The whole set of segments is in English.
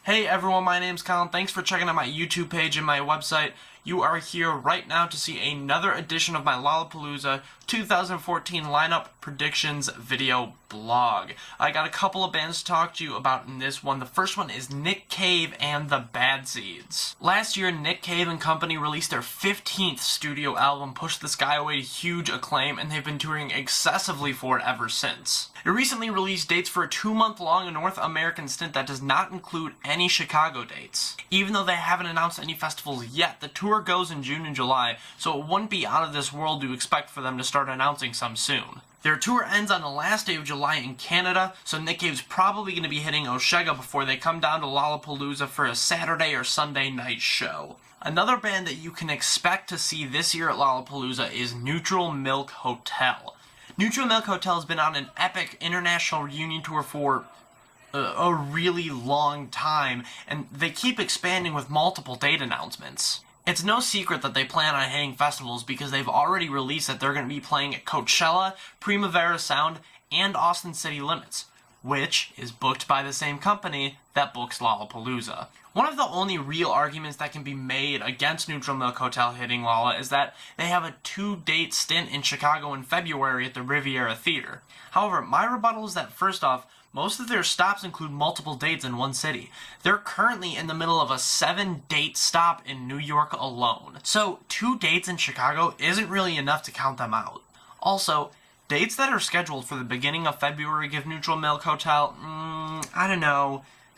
Hey everyone, my name's Colin. Thanks for checking out my YouTube page and my website. You are here right now to see another edition of my Lollapalooza 2014 lineup predictions video blog. I got a couple of bands to talk to you about in this one. The first one is Nick Cave and the Bad Seeds. Last year, Nick Cave and company released their 15th studio album, Push the Sky Away, to huge acclaim, and they've been touring excessively for it ever since. It recently released dates for a 2-month-long North American stint that does not include any Chicago dates. Even though they haven't announced any festivals yet, the tour goes in June and July, so it wouldn't be out of this world to expect for them to start announcing some soon. Their tour ends on the last day of July in Canada, so Nick Cave's probably going to be hitting Osheaga before they come down to Lollapalooza for a Saturday or Sunday night show. Another band that you can expect to see this year at Lollapalooza is Neutral Milk Hotel. Neutral Milk Hotel has been on an epic international reunion tour for a really long time, and they keep expanding with multiple date announcements. It's no secret that they plan on hitting festivals because they've already released that they're going to be playing at Coachella, Primavera Sound, and Austin City Limits, which is booked by the same company that books Lollapalooza. One of the only real arguments that can be made against Neutral Milk Hotel hitting Lolla is that they have a 2-date stint in Chicago in February at the Riviera Theater. However, my rebuttal is that, first off, most of their stops include multiple dates in one city. They're currently in the middle of a 7-date stop in New York alone. So 2 dates in Chicago isn't really enough to count them out. Also, dates that are scheduled for the beginning of February give Neutral Milk Hotel,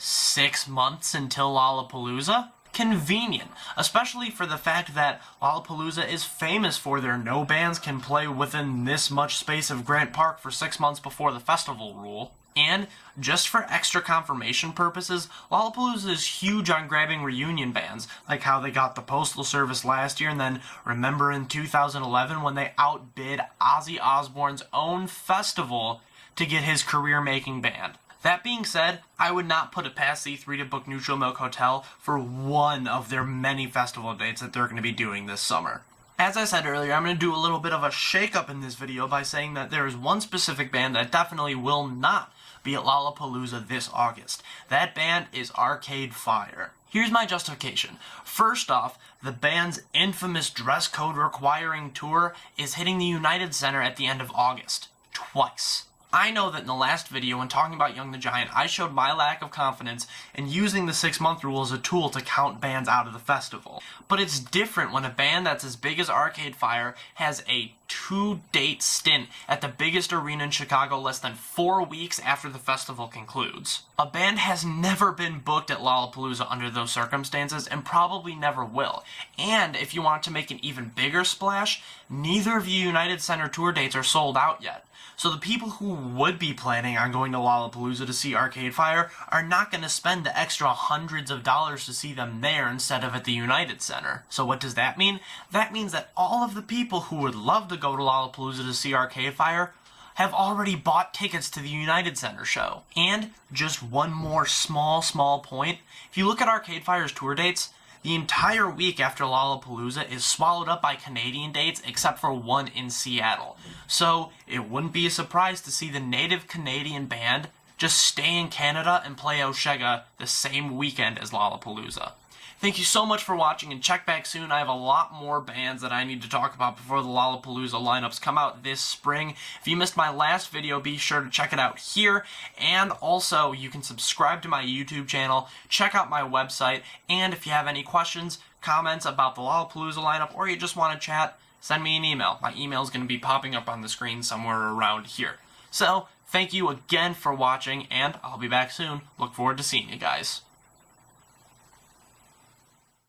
6 months until Lollapalooza? Convenient, especially for the fact that Lollapalooza is famous for their no bands can play within this much space of Grant Park for 6 months before the festival rule. And, just for extra confirmation purposes, Lollapalooza is huge on grabbing reunion bands, like how they got the Postal Service last year, and then remember in 2011 when they outbid Ozzy Osbourne's own festival to get his career-making band. That being said, I would not put it past C3 to book Neutral Milk Hotel for one of their many festival dates that they're going to be doing this summer. As I said earlier, I'm going to do a little bit of a shake-up in this video by saying that there is one specific band that definitely will not be at Lollapalooza this August. That band is Arcade Fire. Here's my justification. First off, the band's infamous dress code requiring tour is hitting the United Center at the end of August. Twice. I know that in the last video, when talking about Young the Giant, I showed my lack of confidence in using the 6-month rule as a tool to count bands out of the festival. But it's different when a band that's as big as Arcade Fire has a 2-date stint at the biggest arena in Chicago less than 4 weeks after the festival concludes. A band has never been booked at Lollapalooza under those circumstances and probably never will. And if you want to make an even bigger splash, neither of the United Center tour dates are sold out yet. So the people who would be planning on going to Lollapalooza to see Arcade Fire are not going to spend the extra hundreds of dollars to see them there instead of at the United Center. So what does that mean? That means that all of the people who would love to go to Lollapalooza to see Arcade Fire have already bought tickets to the United Center show. And just one more small point. If you look at Arcade Fire's tour dates, the entire week after Lollapalooza is swallowed up by Canadian dates except for one in Seattle. So it wouldn't be a surprise to see the native Canadian band just stay in Canada and play Osheaga the same weekend as Lollapalooza. Thank you so much for watching, and check back soon. I have a lot more bands that I need to talk about before the Lollapalooza lineups come out this spring. If you missed my last video, be sure to check it out here. And also, you can subscribe to my YouTube channel, check out my website, and if you have any questions, comments about the Lollapalooza lineup, or you just want to chat, send me an email. My email is going to be popping up on the screen somewhere around here. So, thank you again for watching, and I'll be back soon. Look forward to seeing you guys.